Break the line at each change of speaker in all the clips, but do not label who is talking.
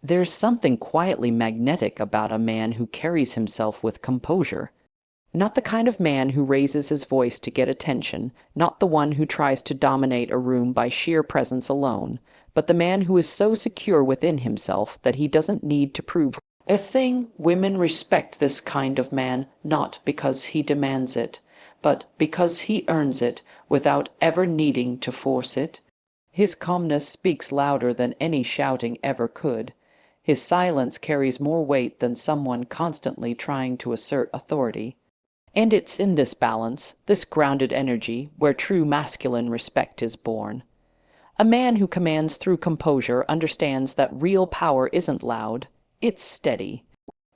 There's something quietly magnetic about a man who carries himself with composure. Not the kind of man who raises his voice to get attention, not the one who tries to dominate a room by sheer presence alone, but the man who is so secure within himself that he doesn't need to prove a thing. Women respect this kind of man not because he demands it, but because he earns it without ever needing to force it. His calmness speaks louder than any shouting ever could. His silence carries more weight than someone constantly trying to assert authority. And it's in this balance, this grounded energy, where true masculine respect is born. A man who commands through composure understands that real power isn't loud, it's steady.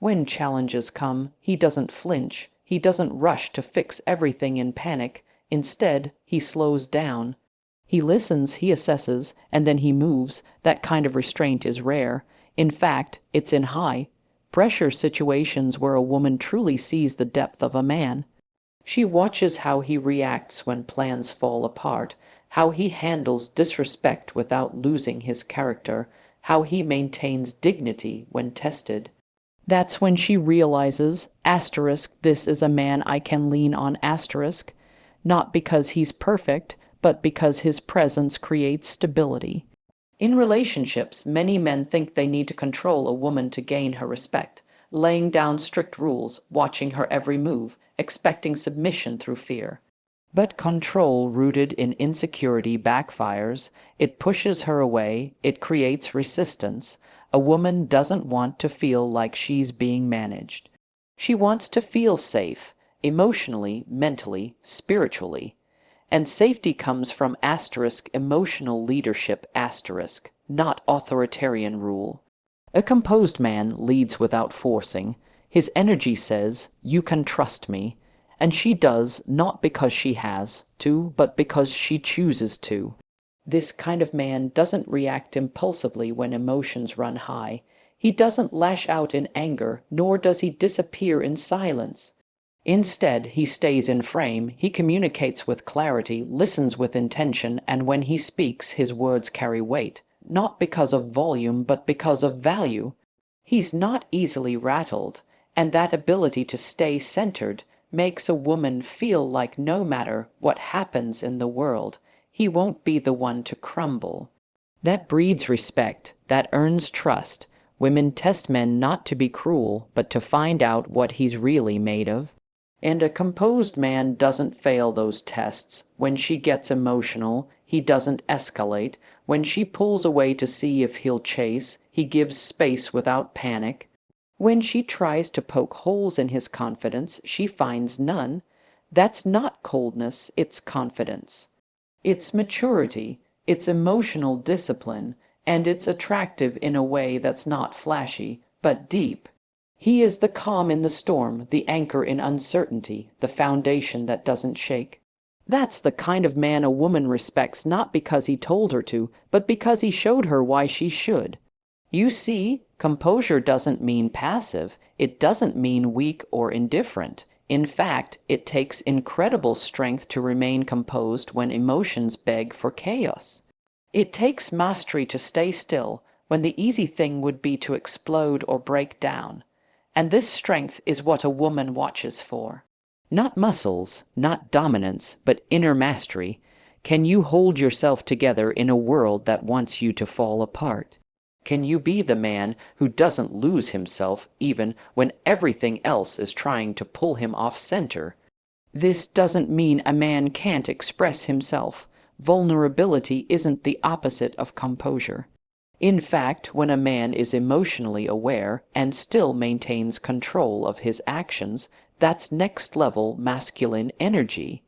When challenges come, he doesn't flinch, he doesn't rush to fix everything in panic. Instead, he slows down. He listens, he assesses, and then he moves. That kind of restraint is rare. In fact, it's in high pressure situations where a woman truly sees the depth of a man. She watches how he reacts when plans fall apart, how he handles disrespect without losing his character, how he maintains dignity when tested. That's when she realizes, this is a man I can lean on, not because he's perfect, but because his presence creates stability. In relationships, many men think they need to control a woman to gain her respect, laying down strict rules, watching her every move, expecting submission through fear. But control rooted in insecurity backfires. It pushes her away, it creates resistance. A woman doesn't want to feel like she's being managed. She wants to feel safe, emotionally, mentally, spiritually. And safety comes from emotional leadership, not authoritarian rule. A composed man leads without forcing. His energy says, "You can trust me." And she does, not because she has to, but because she chooses to. This kind of man doesn't react impulsively when emotions run high. He doesn't lash out in anger, nor does he disappear in silence. Instead, he stays in frame, he communicates with clarity, listens with intention, and when he speaks, his words carry weight, not because of volume, but because of value. He's not easily rattled, and that ability to stay centered makes a woman feel like no matter what happens in the world, he won't be the one to crumble. That breeds respect, that earns trust. Women test men not to be cruel, but to find out what he's really made of. And a composed man doesn't fail those tests. When she gets emotional, he doesn't escalate. When she pulls away to see if he'll chase, he gives space without panic. When she tries to poke holes in his confidence, she finds none. That's not coldness, it's confidence. It's maturity, it's emotional discipline, and it's attractive in a way that's not flashy, but deep. He is the calm in the storm, the anchor in uncertainty, the foundation that doesn't shake. That's the kind of man a woman respects not because he told her to, but because he showed her why she should. You see, composure doesn't mean passive. It doesn't mean weak or indifferent. In fact, it takes incredible strength to remain composed when emotions beg for chaos. It takes mastery to stay still when the easy thing would be to explode or break down. And this strength is what a woman watches for. Not muscles, not dominance, but inner mastery. Can you hold yourself together in a world that wants you to fall apart? Can you be the man who doesn't lose himself even when everything else is trying to pull him off center? This doesn't mean a man can't express himself. Vulnerability isn't the opposite of composure. In fact, when a man is emotionally aware and still maintains control of his actions, that's next-level masculine energy.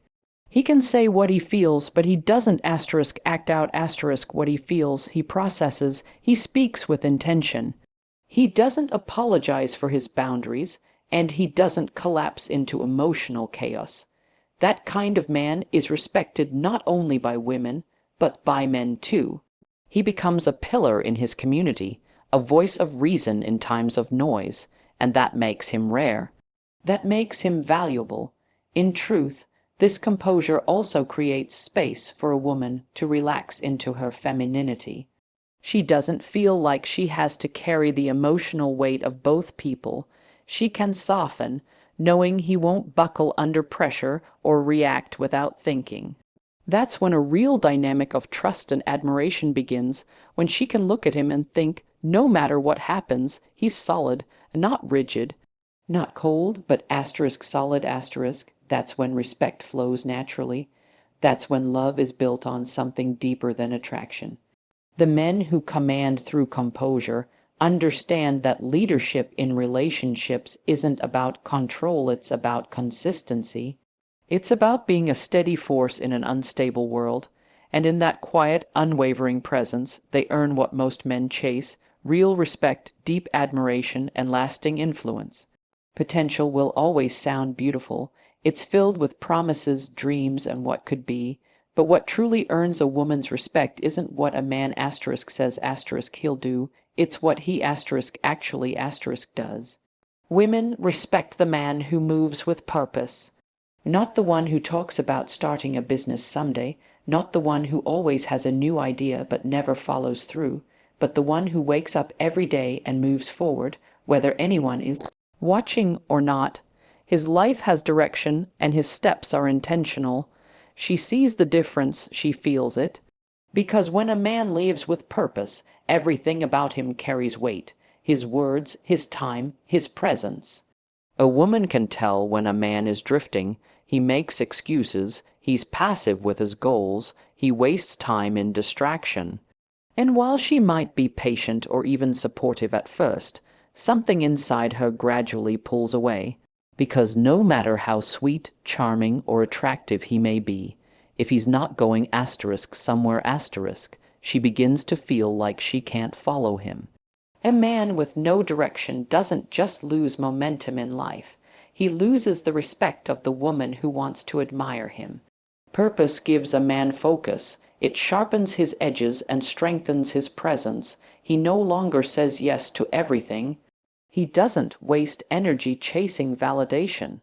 He can say what he feels, but he doesn't act out what he feels. He processes, he speaks with intention. He doesn't apologize for his boundaries, and he doesn't collapse into emotional chaos. That kind of man is respected not only by women, but by men too. He becomes a pillar in his community, a voice of reason in times of noise, and that makes him rare. That makes him valuable. In truth, this composure also creates space for a woman to relax into her femininity. She doesn't feel like she has to carry the emotional weight of both people. She can soften, knowing he won't buckle under pressure or react without thinking. That's when a real dynamic of trust and admiration begins, when she can look at him and think, no matter what happens, he's solid, not rigid, not cold, but asterisk solid asterisk. That's when respect flows naturally. That's when love is built on something deeper than attraction. The men who command through composure understand that leadership in relationships isn't about control, it's about consistency. It's about being a steady force in an unstable world, and in that quiet, unwavering presence, they earn what most men chase: real respect, deep admiration, and lasting influence. Potential will always sound beautiful. It's filled with promises, dreams, and what could be. But what truly earns a woman's respect isn't what a man asterisk says asterisk he'll do, it's what he asterisk actually asterisk does. Women respect the man who moves with purpose. Not the one who talks about starting a business someday, not the one who always has a new idea but never follows through, but the one who wakes up every day and moves forward, whether anyone is watching or not. His life has direction and his steps are intentional. She sees the difference, she feels it. Because when a man lives with purpose, everything about him carries weight. His words, his time, his presence. A woman can tell when a man is drifting. He makes excuses, he's passive with his goals, he wastes time in distraction. And while she might be patient or even supportive at first, something inside her gradually pulls away. Because no matter how sweet, charming, or attractive he may be, if he's not going asterisk somewhere asterisk, she begins to feel like she can't follow him. A man with no direction doesn't just lose momentum in life. He loses the respect of the woman who wants to admire him. Purpose gives a man focus. It sharpens his edges and strengthens his presence. He no longer says yes to everything. He doesn't waste energy chasing validation.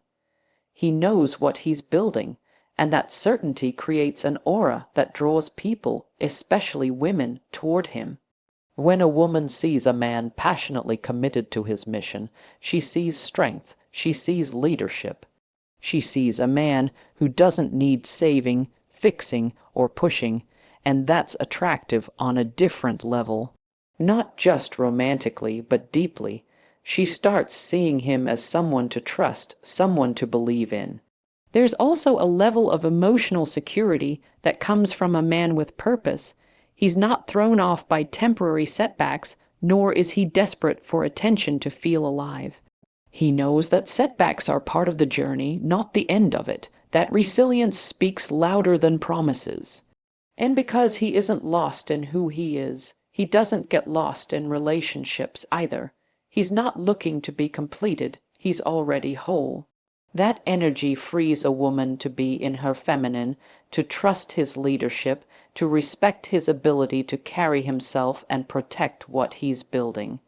He knows what he's building, and that certainty creates an aura that draws people, especially women, toward him. When a woman sees a man passionately committed to his mission, she sees strength, she sees leadership. She sees a man who doesn't need saving, fixing, or pushing, and that's attractive on a different level. Not just romantically, but deeply. She starts seeing him as someone to trust, someone to believe in. There's also a level of emotional security that comes from a man with purpose. He's not thrown off by temporary setbacks, nor is he desperate for attention to feel alive. He knows that setbacks are part of the journey, not the end of it, that resilience speaks louder than promises. And because he isn't lost in who he is, he doesn't get lost in relationships either. He's not looking to be completed, he's already whole. That energy frees a woman to be in her feminine, to trust his leadership, to respect his ability to carry himself and protect what he's building.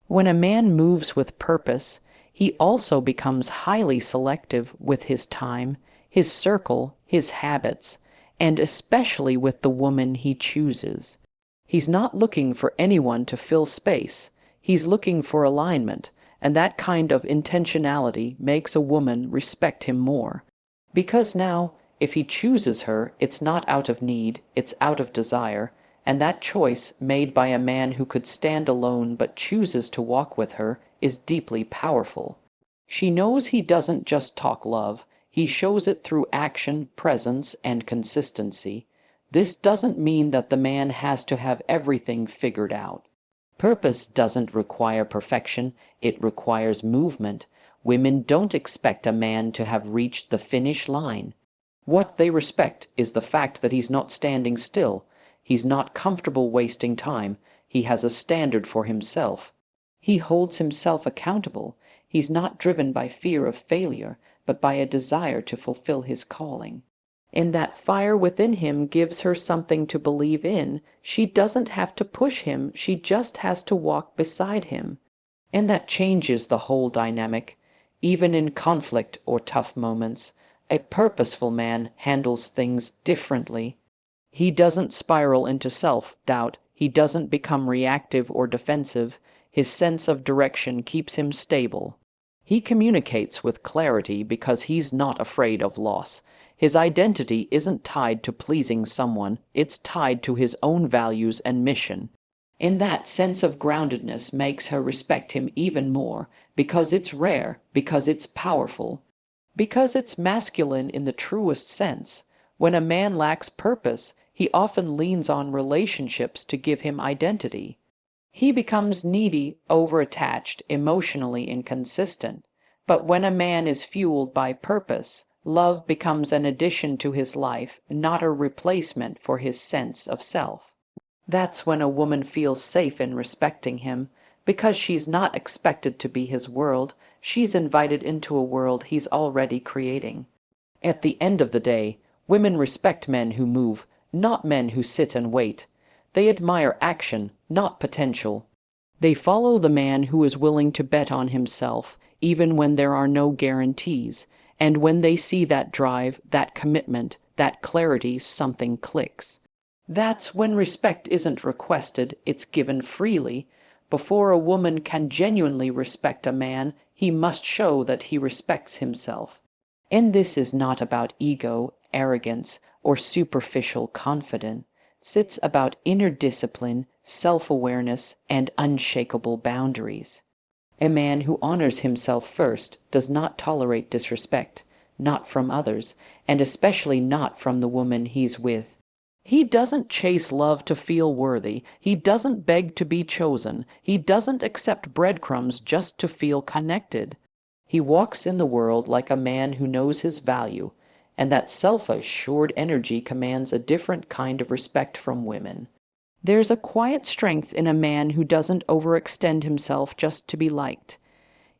When a man moves with purpose, he also becomes highly selective with his time, his circle, his habits, and especially with the woman he chooses. He's not looking for anyone to fill space. He's looking for alignment, and that kind of intentionality makes a woman respect him more. Because now, if he chooses her, it's not out of need, it's out of desire, and that choice, made by a man who could stand alone but chooses to walk with her, is deeply powerful. She knows he doesn't just talk love, he shows it through action, presence, and consistency. This doesn't mean that the man has to have everything figured out. Purpose doesn't require perfection, it requires movement. Women don't expect a man to have reached the finish line. What they respect is the fact that he's not standing still. He's not comfortable wasting time. He has a standard for himself. He holds himself accountable. He's not driven by fear of failure, but by a desire to fulfill his calling. And that fire within him gives her something to believe in. She doesn't have to push him, she just has to walk beside him. And that changes the whole dynamic. Even in conflict or tough moments, a purposeful man handles things differently. He doesn't spiral into self-doubt, He doesn't become reactive or defensive. His sense of direction keeps him stable. He communicates with clarity because he's not afraid of loss. His identity isn't tied to pleasing someone, it's tied to his own values and mission. And that sense of groundedness makes her respect him even more, because it's rare, because it's powerful, because it's masculine in the truest sense. When a man lacks purpose, he often leans on relationships to give him identity. He becomes needy, overattached, emotionally inconsistent. But when a man is fueled by purpose, love becomes an addition to his life, not a replacement for his sense of self. That's when a woman feels safe in respecting him, because she's not expected to be his world, she's invited into a world he's already creating. At the end of the day, women respect men who move, not men who sit and wait. They admire action, not potential. They follow the man who is willing to bet on himself, even when there are no guarantees, and when they see that drive, that commitment, that clarity, something clicks. That's when respect isn't requested, it's given freely. Before a woman can genuinely respect a man, he must show that he respects himself. And this is not about ego, arrogance, or superficial confidence. It's about inner discipline, self-awareness, and unshakable boundaries. A man who honors himself first does not tolerate disrespect, not from others, and especially not from the woman he's with. He doesn't chase love to feel worthy. He doesn't beg to be chosen. He doesn't accept breadcrumbs just to feel connected. He walks in the world like a man who knows his value, and that self-assured energy commands a different kind of respect from women. There's a quiet strength in a man who doesn't overextend himself just to be liked.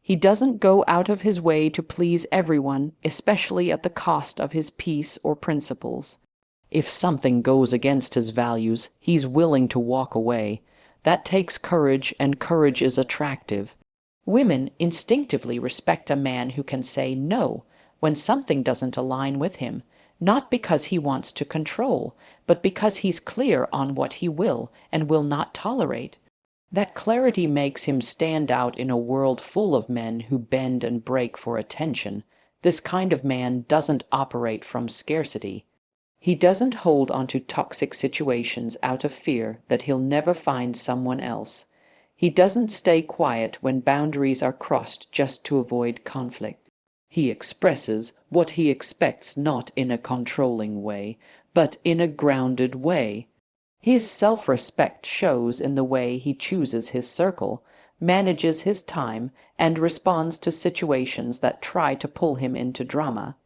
He doesn't go out of his way to please everyone, especially at the cost of his peace or principles. If something goes against his values, he's willing to walk away. That takes courage, and courage is attractive. Women instinctively respect a man who can say no when something doesn't align with him, not because he wants to control, but because he's clear on what he will and will not tolerate. That clarity makes him stand out in a world full of men who bend and break for attention. This kind of man doesn't operate from scarcity. He doesn't hold onto toxic situations out of fear that he'll never find someone else. He doesn't stay quiet when boundaries are crossed just to avoid conflict. He expresses what he expects, not in a controlling way, but in a grounded way. His self-respect shows in the way he chooses his circle, manages his time, and responds to situations that try to pull him into drama.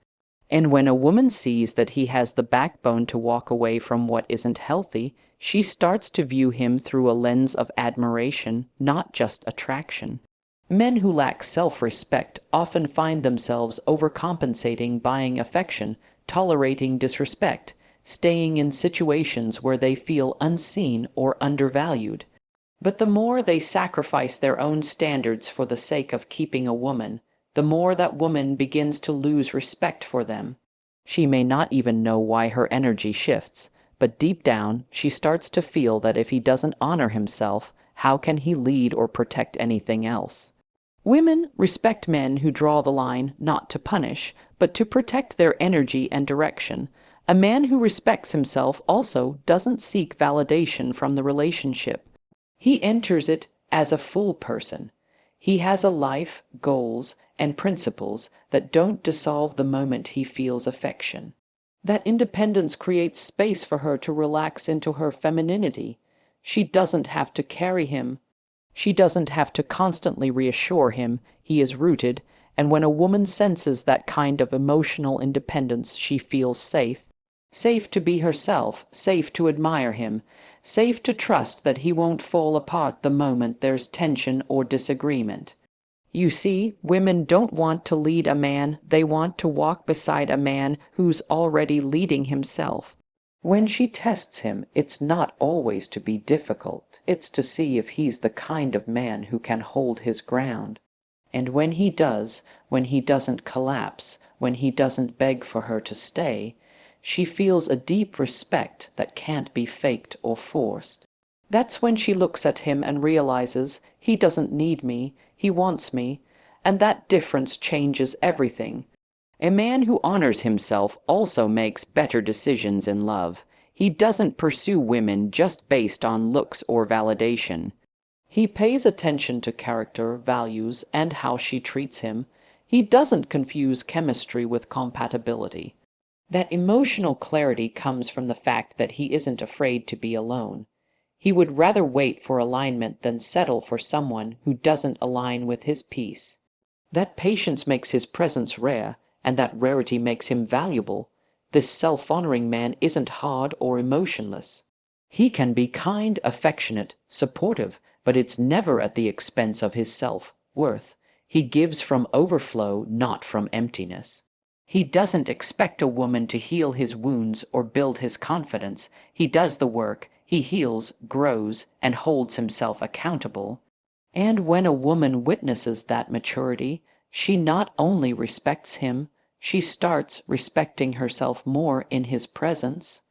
And when a woman sees that he has the backbone to walk away from what isn't healthy, she starts to view him through a lens of admiration, not just attraction. Men who lack self-respect often find themselves overcompensating, buying affection, tolerating disrespect, staying in situations where they feel unseen or undervalued. But the more they sacrifice their own standards for the sake of keeping a woman, the more that woman begins to lose respect for them. She may not even know why her energy shifts, but deep down she starts to feel that if he doesn't honor himself, how can he lead or protect anything else? Women respect men who draw the line not to punish, but to protect their energy and direction. A man who respects himself also doesn't seek validation from the relationship. He enters it as a full person. He has a life, goals, and principles that don't dissolve the moment he feels affection. That independence creates space for her to relax into her femininity. She doesn't have to carry him. She doesn't have to constantly reassure him he is rooted, and when a woman senses that kind of emotional independence, she feels safe. Safe to be herself, safe to admire him, safe to trust that he won't fall apart the moment there's tension or disagreement. You see, women don't want to lead a man, they want to walk beside a man who's already leading himself. When she tests him, it's not always to be difficult, it's to see if he's the kind of man who can hold his ground. And when he does, when he doesn't collapse, when he doesn't beg for her to stay, she feels a deep respect that can't be faked or forced. That's when she looks at him and realizes he doesn't need me, he wants me, and that difference changes everything. A man who honors himself also makes better decisions in love. He doesn't pursue women just based on looks or validation. He pays attention to character, values, and how she treats him. He doesn't confuse chemistry with compatibility. That emotional clarity comes from the fact that he isn't afraid to be alone. He would rather wait for alignment than settle for someone who doesn't align with his peace. That patience makes his presence rare, and that rarity makes him valuable. This self-honoring man isn't hard or emotionless. He can be kind, affectionate, supportive, but it's never at the expense of his self-worth. He gives from overflow, not from emptiness. He doesn't expect a woman to heal his wounds or build his confidence. He does the work. He heals, grows, and holds himself accountable. And when a woman witnesses that maturity, she not only respects him, she starts respecting herself more in his presence.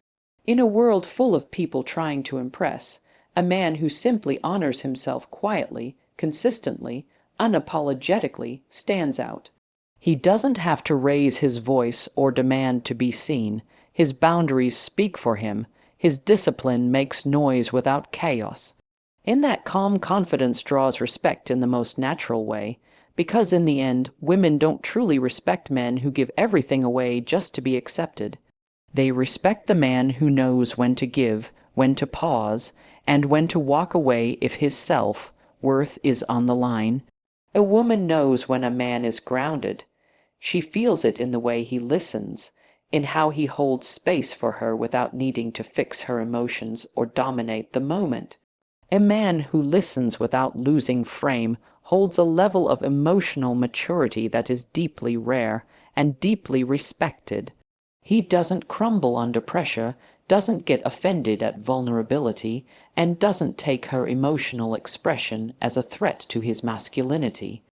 In a world full of people trying to impress, a man who simply honors himself quietly, consistently, unapologetically stands out. He doesn't have to raise his voice or demand to be seen. His boundaries speak for him. His discipline makes noise without chaos. In that calm confidence draws respect in the most natural way, because in the end, women don't truly respect men who give everything away just to be accepted. They respect the man who knows when to give, when to pause, and when to walk away if his self-worth is on the line. A woman knows when a man is grounded. She feels it in the way he listens, in how he holds space for her without needing to fix her emotions or dominate the moment. A man who listens without losing frame holds a level of emotional maturity that is deeply rare and deeply respected. He doesn't crumble under pressure, doesn't get offended at vulnerability, and doesn't take her emotional expression as a threat to his masculinity.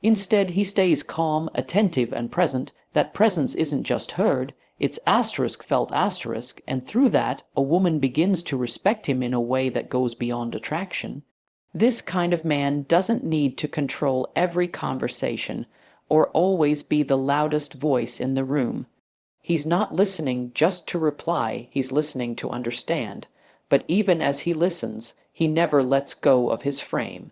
Instead, he stays calm, attentive, and present. That presence isn't just heard, it's felt, and through that, a woman begins to respect him in a way that goes beyond attraction. This kind of man doesn't need to control every conversation or always be the loudest voice in the room. He's not listening just to reply, he's listening to understand. But even as he listens, he never lets go of his frame.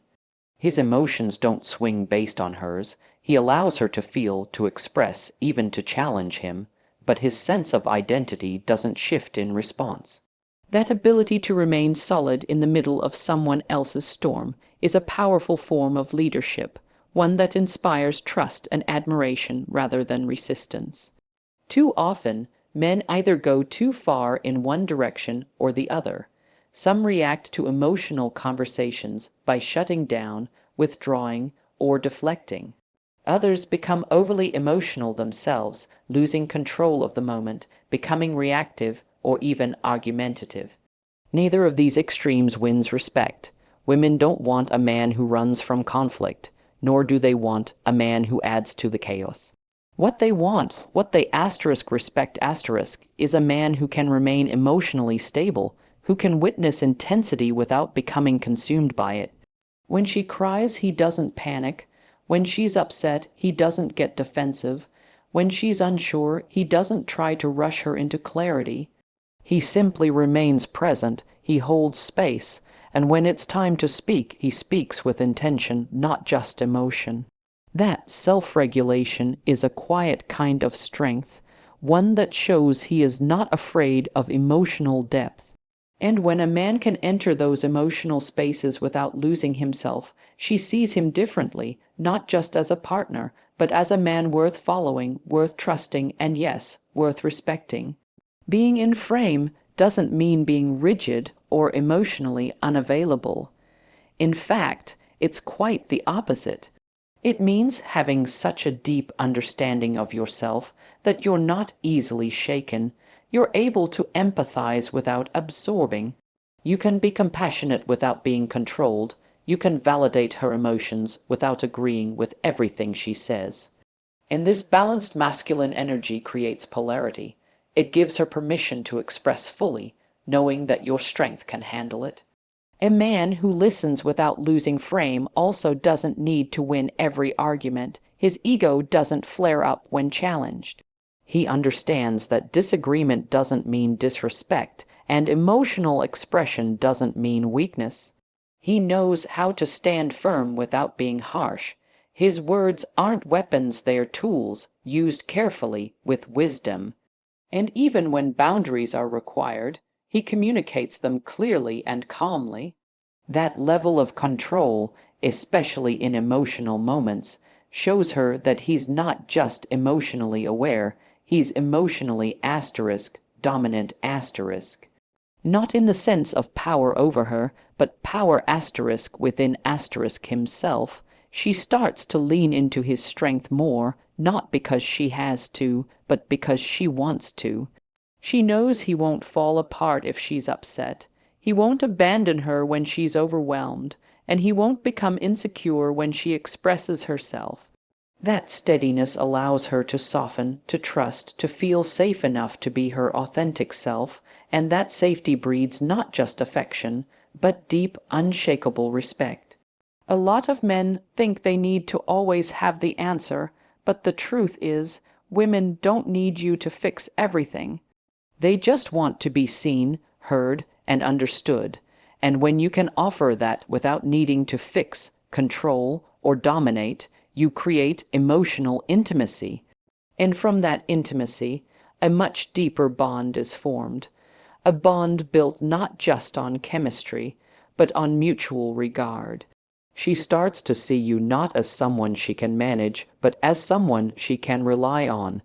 His emotions don't swing based on hers. He allows her to feel, to express, even to challenge him. But his sense of identity doesn't shift in response. That ability to remain solid in the middle of someone else's storm is a powerful form of leadership, one that inspires trust and admiration rather than resistance. Too often, men either go too far in one direction or the other. Some react to emotional conversations by shutting down, withdrawing, or deflecting. Others become overly emotional themselves, losing control of the moment, becoming reactive, or even argumentative. Neither of these extremes wins respect. Women don't want a man who runs from conflict, nor do they want a man who adds to the chaos. What they want, what they respect is a man who can remain emotionally stable, who can witness intensity without becoming consumed by it. When she cries, he doesn't panic. When she's upset, he doesn't get defensive. When she's unsure, he doesn't try to rush her into clarity. He simply remains present, he holds space, and when it's time to speak, he speaks with intention, not just emotion. That self-regulation is a quiet kind of strength, one that shows he is not afraid of emotional depth. And when a man can enter those emotional spaces without losing himself, she sees him differently, not just as a partner, but as a man worth following, worth trusting, and yes, worth respecting. Being in frame doesn't mean being rigid or emotionally unavailable. In fact, it's quite the opposite. It means having such a deep understanding of yourself that you're not easily shaken. You're able to empathize without absorbing. You can be compassionate without being controlled. You can validate her emotions without agreeing with everything she says. And this balanced masculine energy creates polarity. It gives her permission to express fully, knowing that your strength can handle it. A man who listens without losing frame also doesn't need to win every argument. His ego doesn't flare up when challenged. He understands that disagreement doesn't mean disrespect, and emotional expression doesn't mean weakness. He knows how to stand firm without being harsh. His words aren't weapons, they're tools, used carefully with wisdom. And even when boundaries are required, he communicates them clearly and calmly. That level of control, especially in emotional moments, shows her that he's not just emotionally aware, he's emotionally dominant. Not in the sense of power over her, but power within himself. She starts to lean into his strength more, not because she has to, but because she wants to. She knows he won't fall apart if she's upset. He won't abandon her when she's overwhelmed, and he won't become insecure when she expresses herself. That steadiness allows her to soften, to trust, to feel safe enough to be her authentic self, and that safety breeds not just affection, but deep, unshakable respect. A lot of men think they need to always have the answer, but the truth is, women don't need you to fix everything. They just want to be seen, heard, and understood. And when you can offer that without needing to fix, control, or dominate, you create emotional intimacy. And from that intimacy, a much deeper bond is formed. A bond built not just on chemistry, but on mutual regard. She starts to see you not as someone she can manage, but as someone she can rely on.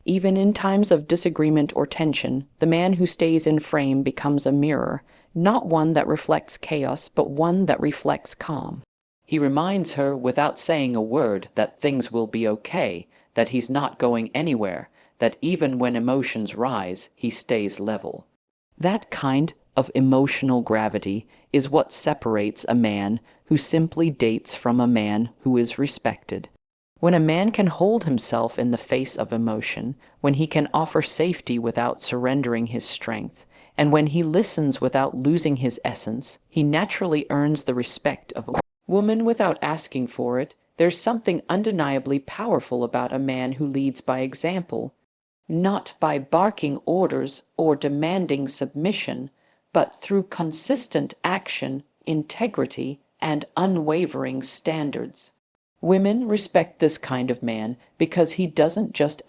Even in times of disagreement or tension, the man who stays in frame becomes a mirror, not one that reflects chaos, but one that reflects calm. He reminds her without saying a word that things will be okay, that he's not going anywhere, that even when emotions rise, he stays level. That kind of emotional gravity is what separates a man who simply dates from a man who is respected. When a man can hold himself in the face of emotion, when he can offer safety without surrendering his strength, and when he listens without losing his essence, he naturally earns the respect of a woman without asking for it. There's something undeniably powerful about a man who leads by example, not by barking orders or demanding submission, but through consistent action, integrity, and unwavering standards. Women respect this kind of man because he doesn't just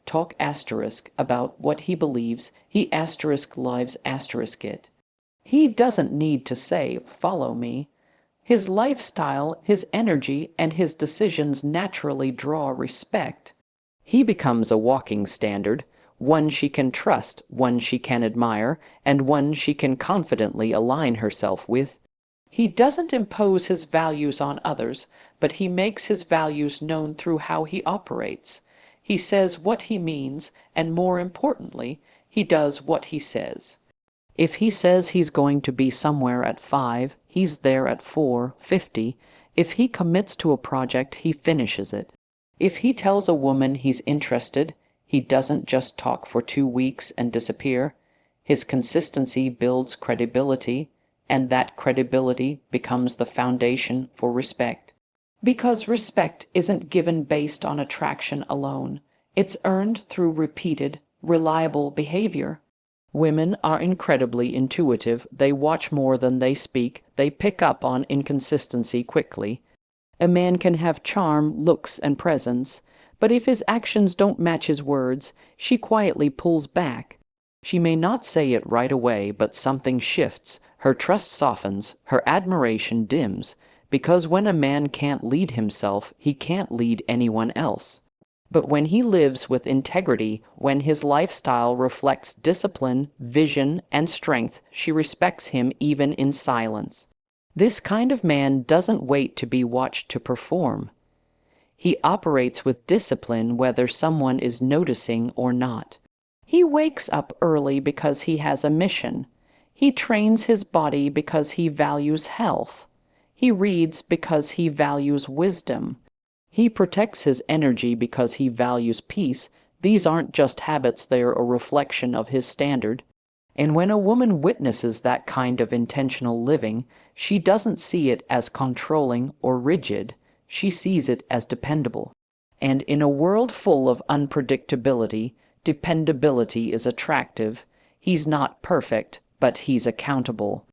talk about what he believes, he lives it. He doesn't need to say, "Follow me." His lifestyle, his energy, and his decisions naturally draw respect. He becomes a walking standard, one she can trust, one she can admire, and one she can confidently align herself with. He doesn't impose his values on others, but he makes his values known through how he operates. He says what he means, and more importantly, he does what he says. If he says he's going to be somewhere at 5, he's there at 4:50. If he commits to a project, he finishes it. If he tells a woman he's interested, he doesn't just talk for 2 weeks and disappear. His consistency builds credibility, and that credibility becomes the foundation for respect. Because respect isn't given based on attraction alone. It's earned through repeated, reliable behavior. Women are incredibly intuitive. They watch more than they speak. They pick up on inconsistency quickly. A man can have charm, looks, and presence, but if his actions don't match his words, she quietly pulls back. She may not say it right away, but something shifts. Her trust softens, her admiration dims, because when a man can't lead himself, he can't lead anyone else. But when he lives with integrity, when his lifestyle reflects discipline, vision, and strength, she respects him even in silence. This kind of man doesn't wait to be watched to perform. He operates with discipline whether someone is noticing or not. He wakes up early because he has a mission. He trains his body because he values health. He reads because he values wisdom. He protects his energy because he values peace. These aren't just habits, they're a reflection of his standard. And when a woman witnesses that kind of intentional living, she doesn't see it as controlling or rigid. She sees it as dependable. And in a world full of unpredictability, dependability is attractive. He's not perfect, but he's accountable.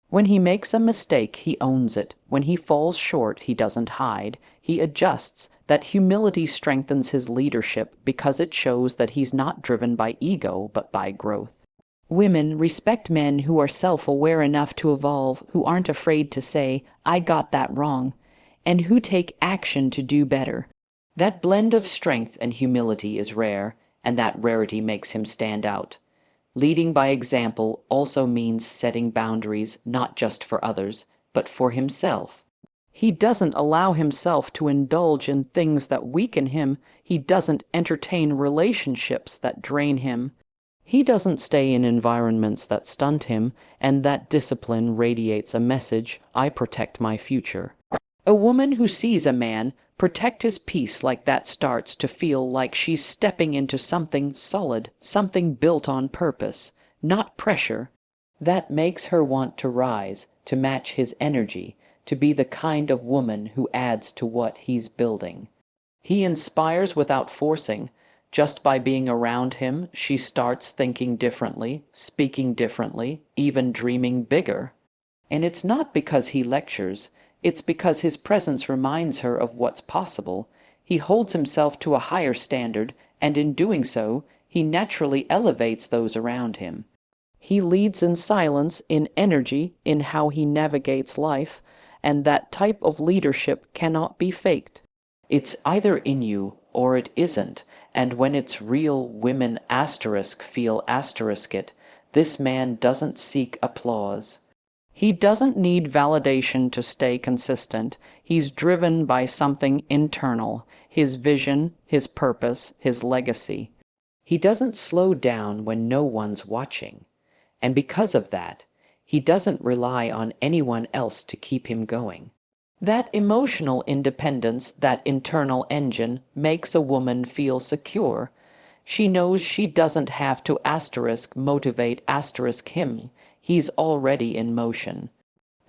When he makes a mistake, he owns it. When he falls short, he doesn't hide. He adjusts. That humility strengthens his leadership because it shows that he's not driven by ego, but by growth. Women respect men who are self-aware enough to evolve, who aren't afraid to say, "I got that wrong," and who take action to do better. That blend of strength and humility is rare, and that rarity makes him stand out. Leading by example also means setting boundaries not just for others, but for himself. He doesn't allow himself to indulge in things that weaken him. He doesn't entertain relationships that drain him. He doesn't stay in environments that stunt him, and that discipline radiates a message: I protect my future. A woman who sees a man protect his peace like that starts to feel like she's stepping into something solid, something built on purpose, not pressure. That makes her want to rise, to match his energy, to be the kind of woman who adds to what he's building. He inspires without forcing. Just by being around him, she starts thinking differently, speaking differently, even dreaming bigger. And it's not because he lectures. It's because his presence reminds her of what's possible. He holds himself to a higher standard, and in doing so, he naturally elevates those around him. He leads in silence, in energy, in how he navigates life, and that type of leadership cannot be faked. It's either in you or it isn't, and when it's real, women feel it. This man doesn't seek applause. He doesn't need validation to stay consistent. He's driven by something internal, his vision, his purpose, his legacy. He doesn't slow down when no one's watching. And because of that, he doesn't rely on anyone else to keep him going. That emotional independence, that internal engine, makes a woman feel secure. She knows she doesn't have to motivate him. He's already in motion.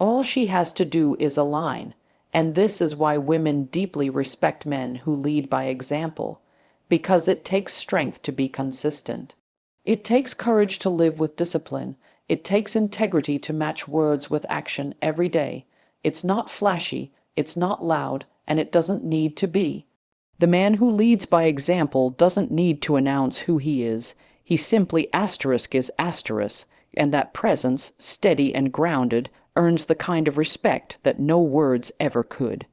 All she has to do is align, and this is why women deeply respect men who lead by example, because it takes strength to be consistent. It takes courage to live with discipline. It takes integrity to match words with action every day. It's not flashy, it's not loud, and it doesn't need to be. The man who leads by example doesn't need to announce who he is. He simply is and that presence, steady and grounded, earns the kind of respect that no words ever could.